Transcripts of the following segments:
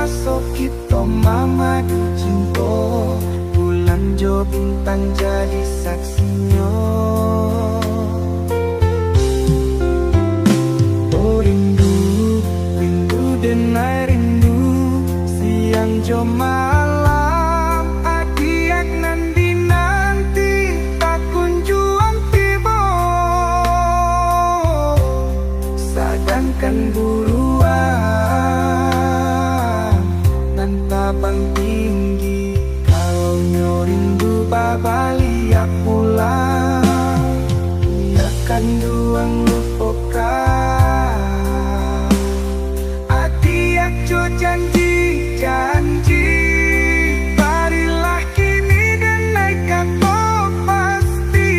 masuk kita mamadu cinta, bulan jo bintang jadi saksinya. Oh rindu, rindu denai rindu, siang jo malam adiak nanti nanti tak kunjung tiba. Sadangkan buruan nan tabang tinggi, kalau nyorindu babaliak pulang, ia kan duang lupakan. Adiak jo janji janji, barilah kini dan naik kau pasti.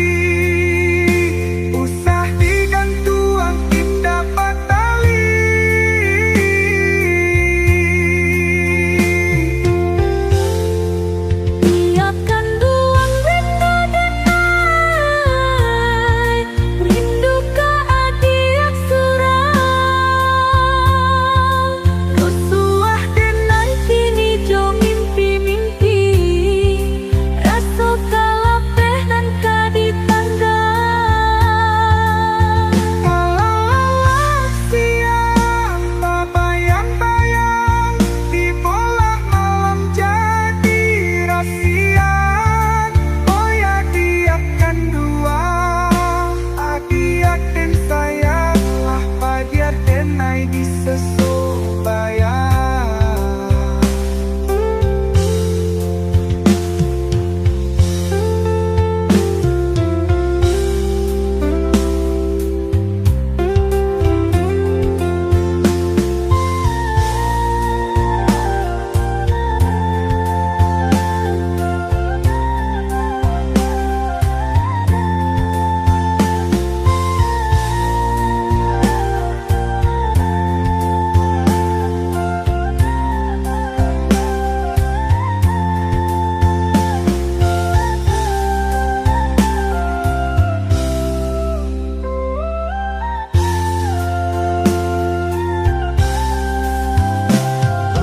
Usah digantuang indah batali. Biarkan duang rindu denai, rindu ke adiak surau. Suah Denai kini jo mimpi-mimpi, rasa kalapeh nan kadi tangga. malam siang bayang-bayang, di bola malam jadi rasian. Oh ya diakan dua, adiak dan sayanglah padiar denai di sesubayang.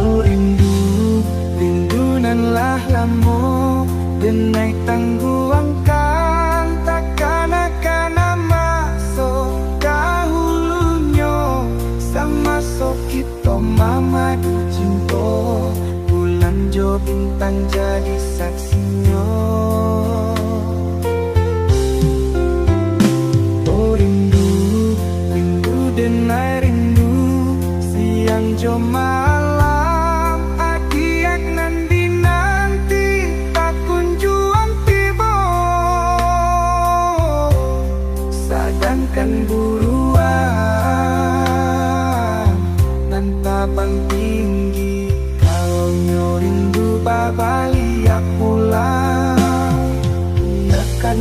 Oh rindu, rindu nan lah lamo, denai tangguang kan takkan akan masuk dahulunya. Sama so kita mamadu cinta, bulan jo bintang jadi saksinya. Oh rindu, rindu denai rindu, siang jo malam adiak nanti nanti tak kunjung tiba. Sadangkan buruan nan tabang tinggi, kalau nyorindu babaliak pulang, ia kan